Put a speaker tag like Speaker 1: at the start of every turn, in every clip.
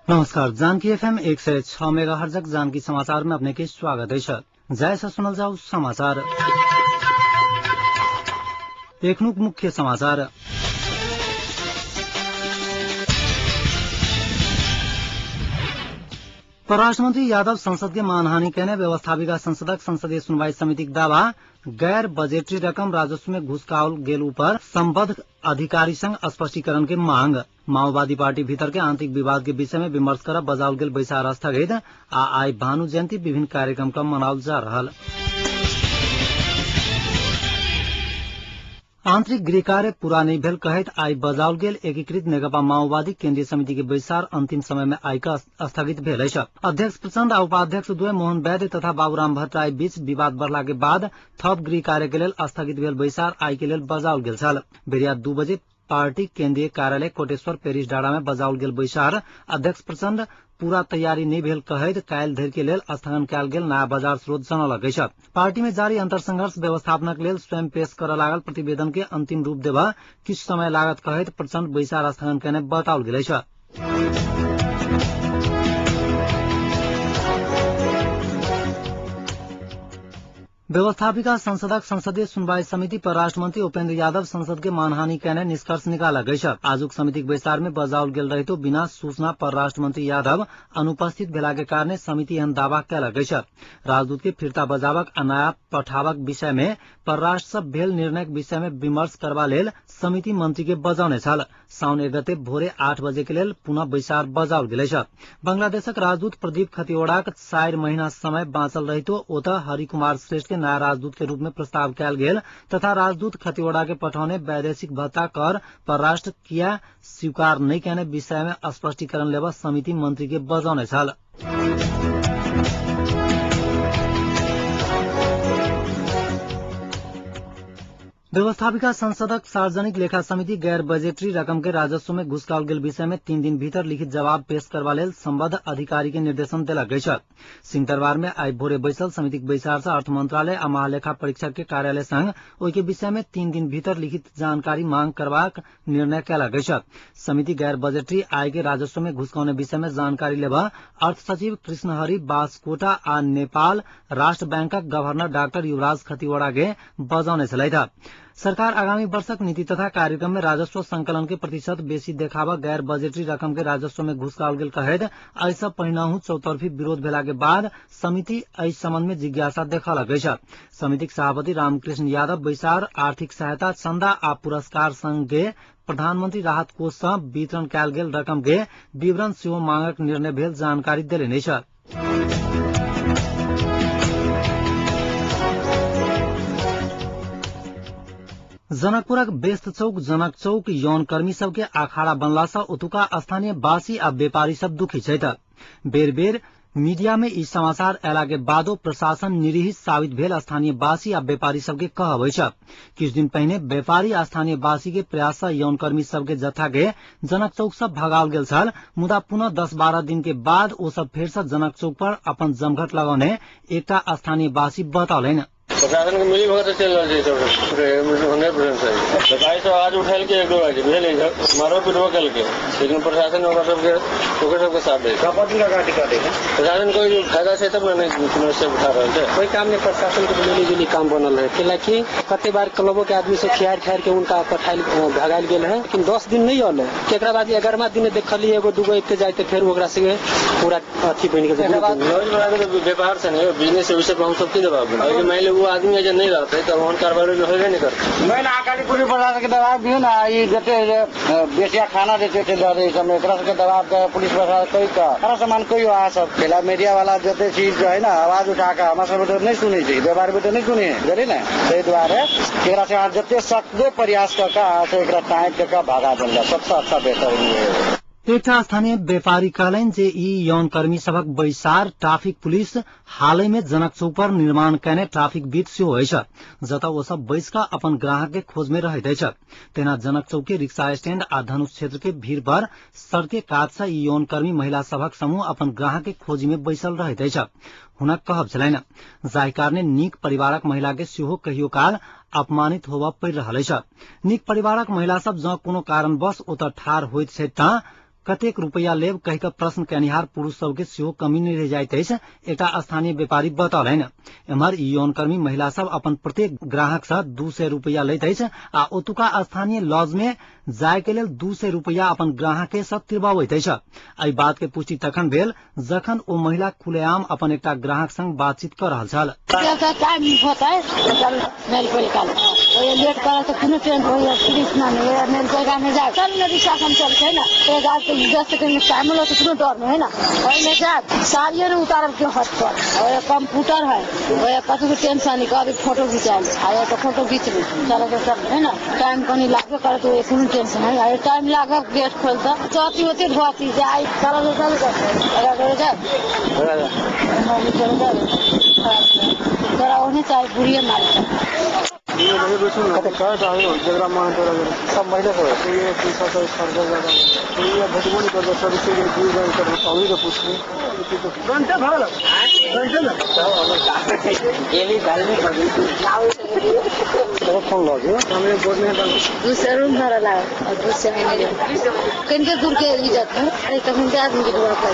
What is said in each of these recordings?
Speaker 1: नमस्कार। Janaki FM 106 megahertz Janaki समाचार में अपने के स्वागत है। जैसा सुनल जाऊ समाचार एकनुक मुख्य समाचार। परराष्ट्र मंत्री यादव संसद के मानहानि कहने व्यवस्थापिका संसदक संसदीय सुनवाई समिति दावा गैर बजेटरी रकम राजस्व में घुसकाओल गेल पर संबद्ध अधिकारी संग स्पष्टीकरण के मांग। माओवादी पार्टी भीतर के आंतरिक विवाद के विषय में विमर्श कर बजाउल गेल बैसार स्थगित। आई भानु जयंती विभिन्न कार्यक्रम का मनावल जा रहल। आंतरिक गृह कार्य पूरा नहीं भेल कहत आई बजाउल गेल एकीकृत नेकपा माओवादी केंद्रीय समिति के बैसार अंतिम समय में आइका स्थगित भेल अछि। अध्यक्ष प्रचण्ड आ उपाध्यक्ष द्वय मोहन वैद्य तथा बाबूराम भट्टराई बीच विवाद बढ़ला के बाद थप गृह कार्य के लेल स्थगित भेल बैसार आई के लेल बजाउल गेल छल। बेरिया 2 बजे पार्टी केंद्रीय कार्यालय कोटेश्वर पेरिस डाँडा में बजाउल गेल बैसार अध्यक्ष प्रचण्ड पूरा तैयारी नहीं भेल कहैत काल्हि धरि के लेल स्थगन कयल गेल नया बाजार स्रोत जनलक अछि। पार्टी में जारी अंतर संघर्ष व्यवस्थापनक लेल स्वयं पेश करऽ लागल प्रतिवेदन के अंतिम रूप देबा किछु समय लागत कहैत प्रचण्ड बैसार स्थगन केने बताओल गेल अछि। व्यवस्थापिका संसदक संसदीय सुनवाई समिति परराष्ट्र मंत्री उपेन्द्र यादव संसद के मानहानि कहने निष्कर्ष निकालक अछि। आजुक समितिक बैसार में बजाउल गेल रहितो बिना सूचना परराष्ट्र मंत्री यादव अनुपस्थित भेला के कारणे समिति एहन दावा कयलक अछि। राजदूत के फिरता बजावक आ नया पठावक विषय में परराष्ट्र सब भेल निर्णयक विषय में विमर्श करबा लेल समिति मंत्री के बजौने छल। साउन 1 गते भोरे 8 बजे के लेल पुनः बैसार बजाउल गेल अछि। बांग्लादेशक राजदूत प्रदीप खतिवड़ाक 4 महीना समय बाँचल रहितो ओतऽ हरिकुमार श्रेष्ठ के नया राजदूत के रूप में प्रस्ताव कयल गेल तथा राजदूत खतिवड़ा के पठौने वैदेशिक भत्ता कर परराष्ट्र किया स्वीकार नहीं कहने विषय में स्पष्टीकरण लेवा समिति मंत्री के बजौने छल। व्यवस्थापिका संसदक सार्वजनिक लेखा समिति गैर बजेटरी रकम के राजस्व में घुसकाओल गेल विषय में 3 दिन भीतर लिखित जवाब पेश करबा लेल संबद्ध अधिकारी के निर्देशन देलक अछि। सिंहदरबार में आई भोरे बैसल समितिक बैसार से अर्थ मंत्रालय आ महालेखा परीक्षक के कार्यालय संग ओहि के विषय में 3 दिन भीतर लिखित जानकारी मांग करबाक निर्णय कयलक अछि। समिति गैर बजेटरी आय के राजस्व में घुसकाउने विषय में जानकारी लेबा अर्थ सचिव कृष्णहरि बासकोटा आ नेपाल राष्ट्र बैंकक गवर्नर डाक्टर युवराज खतिवड़ा के बजौने छलैथ। सरकार आगामी वर्षक नीति तथा कार्यक्रम में राजस्व संकलन के प्रतिशत बेसी देखावा गैर बजेटरी रकम के राजस्व में घुसकाओल गेल कहैत ऐसा पहिनहु चौतरफी विरोध भेला के बाद समिति एहि संबंध में जिज्ञासा देखलक अछि। समितिक सभापति रामकृष्ण यादव बैसार आर्थिक सहायता चंदा आ पुरस्कार संघ के प्रधानमंत्री राहत कोष से वितरण कयल गेल रकम के विवरण सेहो मांगक निर्णय भेल जानकारी देलनि अछि। जनकपुरक बेस्त चौक जनक चौक यौनकर्मी सबके अखाड़ा बनला से ओतुका स्थानीय वासी आ व्यापारी सब दुखी छथि। बेर बेर मीडिया में ई समाचार अयला के बादो प्रशासन निरीह साबित भेल स्थानीय वासी आ व्यापारी सबके कहब अछि। किछु दिन पहिने व्यापारी आ स्थानीय वासी के प्रयास से यौनकर्मी सबके जत्था के जनक चौक से भगाओल गेल छल। मुदा पुनः 10-12 दिन के बाद ओ सब फेर से जनक चौक पर अपन जमघट लगौने एकटा स्थानीय वासी बतौलनि।
Speaker 2: प्रशासन के मिली भगत चल रहा है सब 100% सही। भाई तो आज उठाल के एक दो बार भेल मारो पिटवा कल के लेकिन प्रशासन ओकर सबके साथ दे कापती लगा टिका दे प्रशासन कोई फायदा से तब नहीं समस्या उठा रहा है।
Speaker 3: कोई काम में प्रशासन के मिली जुली काम बनल है कि कते बार क्लबों के आदमी से खियार के उनका पठाइल भगाइल गेल है लेकिन 10 दिन नहीं आले। एकरा बाद 11वां दिन देखली एगो दूगो एक के जाते फिर ओकरा से पूरा अथी बन के
Speaker 2: व्यापार से नहीं बिजनेस से हम सब की जवाब है। मान लो वो आदमी अगर नहीं रहते तो वहाँ कार्रवाई में होगा नहीं करते।
Speaker 4: मैं आकाली पूरी प्रशासन के दबाव भी ना ये जैसे बेसिया खाना देते थे के दबाव पुलिस प्रशासन कोई का सारा सामान कोई वहाँ सब पहला मीडिया वाला जैसे चीज जो है ना आवाज उठाकर हमारे सब नहीं सुनी थी व्यापार में तो नहीं सुनी है ना सही द्वारा से जते सकते प्रयास करके भागा बन सबसे अच्छा बेहतर है।
Speaker 1: एकटा स्थानीय व्यापारी कहलनि जे ई यौनकर्मी सबक बैसार ट्राफिक पुलिस हालै में जनक चौक पर निर्माण कयने ट्राफिक बीट सेहो अछि जतऽ ओ सब बैस कऽ अपन ग्राहक के खोज में रहैत अछि। तेना जनक चौक के रिक्शा स्टैंड आ धनुष क्षेत्र के भीड़ पर सड़के कात से ई यौनकर्मी महिला सबक समूह अपन ग्राहक के खोजी में बैसल रहैत अछि। हुनक कहब छलनि जाहि कारणे नीक परिवारक महिला के सेहो कहियो काल अपमानित होबऽ पड़ि रहल अछि। नीक परिवारक महिला सब जँ कोनो कारणवश ओतऽ ठाढ़ होइत छथि तऽ कतेक रुपैया लेब कहि कऽ प्रश्न कनिहार पुरुष सबके सेहो कमी नहि रहि जाइत अछि, एकटा स्थानीय व्यापारी बतौलनि। एम्हर यौनकर्मी महिला सब अपन प्रत्येक ग्राहक सँ 200 रुपैया लैत अछि आ ओतुका स्थानीय लॉज में जाय के लेल 200 रुपैया अपन ग्राहक के सब तिरबावैत अछि। एहि बात के पुष्टि तखन भेल जखन ओ महिला खुलेआम अपन एकटा ग्राहक संग बातचीत कर रहल छल।
Speaker 5: लेट करा तो कोनो ट्रेन हो या कृष्णा में मेरे जगह में जा चल नदी शासन चल है ना तो गाल के 10 सेकंड में टाइम लो तो कोनो डर नहीं है ना और में जा सारिये ने उतारब के हाथ पर और कंप्यूटर है और कतु के टेंशन नहीं कभी फोटो खिंचाल आया तो फोटो खींच ले चलो तो सब है ना टाइम कनी लागबे करे तो कोनो टेंशन है आए टाइम लागब गेट खोल दो चौथी होती घाटी जाए चलो अगर जा जरा होने चाहिए बुढ़िया मार
Speaker 3: ये नहीं बेचूं ना तो क्या चाहिए जगरा मान तो सब महिला को ये पैसा तो खर्च ज्यादा ये भटको नहीं कर सब से दूर गए कर अभी तो पूछ रहे घंटे भाग घंटे ना ये भी गाल में कर तो फोन लगे हमें बोलने का
Speaker 5: दूसरे रूम भरा ला और दूसरे में नहीं किनके दूर के इज्जत है अरे तो हम आदमी की दुआ कर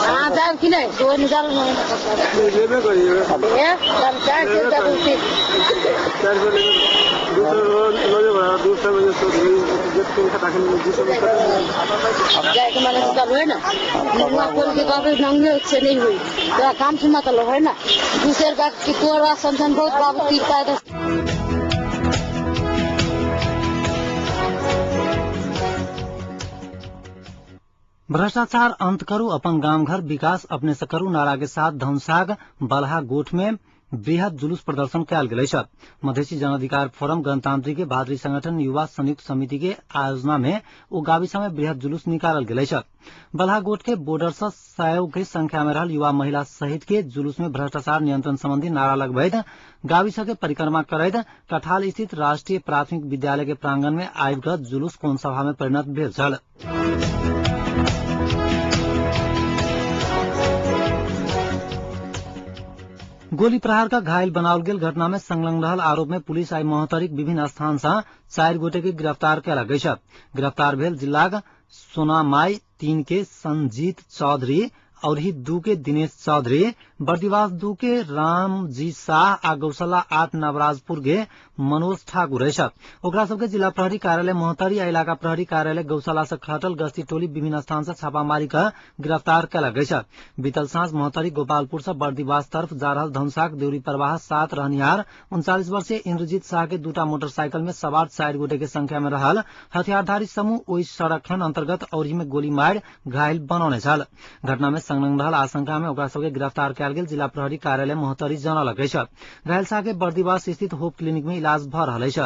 Speaker 5: हां दाम की नहीं दो निकाल
Speaker 3: ये भी करिए
Speaker 5: ये हम चार से तक
Speaker 3: दूसरे वजह से जब के ताकि दूसरे
Speaker 5: अब जाए के माने चालू है ना मुंह खोल के कभी नंगे से नहीं हुई तो काम से मतलब है ना दूसरे का की तोड़ा संसन बहुत बाबू तीरता है।
Speaker 1: भ्रष्टाचार अंत करू अपन गांव घर विकास अपने से करू नारा के साथ धनसाग बलहा गोठ में बृहद जुलूस प्रदर्शन कयल गेल अछि। मधेसी जन अधिकार फोरम गणतांत्रिक भातृ संगठन युवा संयुक्त समिति के आयोजना में ओ गाविसा में बृहद जुलूस निकालल गेल अछि। बलहा गोठ के बॉर्डर से 100 के संख्या में रहल युवा महिला सहित के जुलूस में भ्रष्टाचार नियंत्रण संबंधी नारा लगबैत गाविसा के परिक्रमा करैत कठाल स्थित राष्ट्रीय प्राथमिक विद्यालय के प्रांगण में आबि जुलूस कोन सभा में परिणत भेल छल। गोली प्रहार का घायल बनाओल गेल घटना में संलग्न रहल आरोप में पुलिस आई मोहतरीक विभिन्न स्थान से 4 गोटे के गिरफ्तार कयल गेल अछि। गिरफ्तार भेल जिलाक सोनामाई 3 के संजीत चौधरी और ही 2 के दिनेश चौधरी, बर्दिवास 2 के रामजी शाह आ गौशाला 8 नवराजपुर के मनोज ठाकुर अछि। ओकरा सबके जिला प्रहरी कार्यालय मोहतरी आ इलाका प्रहरी कार्यालय गौशाला से खटल गश्ती टोली विभिन्न स्थान से छापामारी कर गिरफ्तार कयल गेल अछि। बीतल सांझ मोहतरी गोपालपुर से बर्दिवास तरफ जा रहल धनसाक देउरी प्रवाह 7 रहनिहार 39 वर्षीय इंद्रजीत शाह के 2टा मोटरसाइकिल में सवार 4 गोटे के संख्या में रहल हथियारधारी समूह ओहि सड़क खंड अंतर्गत और ही में गोली मार घायल बनौने छल। घटना में संलग्न रहल आशंका में ओकरा सबके गिरफ्तार कयल गेल जिला प्रहरी कार्यालय मोहतरी जनौलक अछि। घायल शाह के बर्दिवास स्थित होप क्लिनिक में इलाज भ रहल अछि।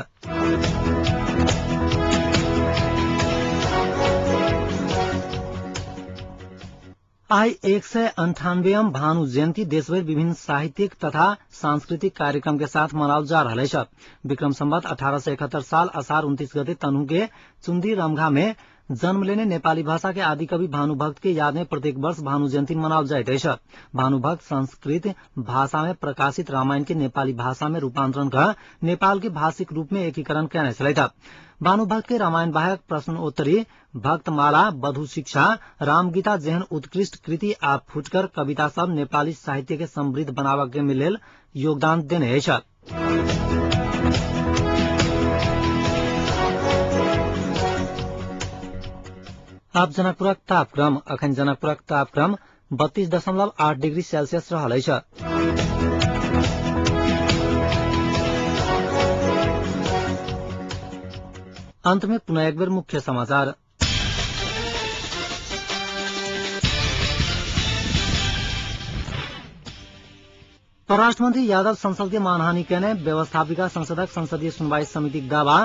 Speaker 1: आई 198 भानु जयंती देशभर विभिन्न साहित्यिक तथा सांस्कृतिक कार्यक्रम के साथ मनाओल जा रहा है। विक्रम संवत 1871 साल असार 29 गते तनु के चुंदी रमघा में जन्म लेने नेपाली भाषा के आदि कवि भानुभक्त के याद में प्रत्येक वर्ष भानु जयंती मनाओल जाइत अछि। भानुभक्त संस्कृत भाषा में प्रकाशित रामायण के नेपाली भाषा में रूपांतरण कर नेपाल के भाषिक रूप में एकीकरण कयने छलैथ। भानुभक्त के रामायण बाहेक प्रश्नोत्तरी, भक्तमाला, बधु शिक्षा, रामगीता जेहन उत्कृष्ट कृति आ फुटकर कविता सब नेपाली साहित्य के समृद्ध बनाबय के लेल योगदान देने अछि। आप जनकपुरक तापक्रम अखन जनकपुरक तापक्रम 32.8 डिग्री सेल्सियस रहल अछि। अंत में पुनः एक बेर मुख्य समाचार। परराष्ट्र मंत्री यादव संसद के मानहानि कहने व्यवस्थापिका संसदक संसदीय सुनवाई समिति दावा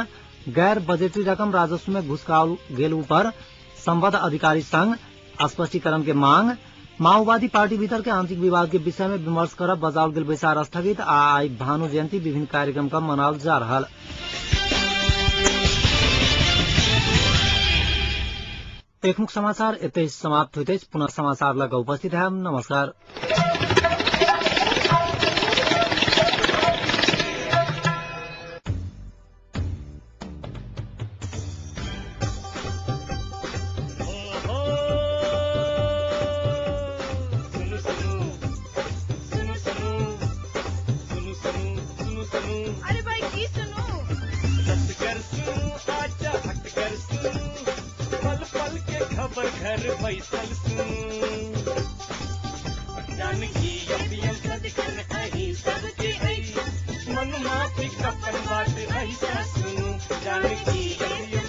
Speaker 1: गैर बजटीय रकम राजस्व में घुसकाओल गेल ऊपर संबद्ध अधिकारी संग स्पष्टीकरण के मांग। माओवादी पार्टी भीतर के आंतरिक विवाद के विषय में विमर्श कर बजाओल गेल बैसार स्थगित आ आई भानु जयंती विभिन्न कार्यक्रम का मनाओल जा रहल। एक मुख्य समाचार एतै समाप्त होते पुनः समाचार लगा उपस्थित है। नमस्कार।
Speaker 6: पर बैसल सुनू जानकी अभियम सदखन अही सबके आई मन माफी कपन बात ऐसा सुनू जानकी अभियम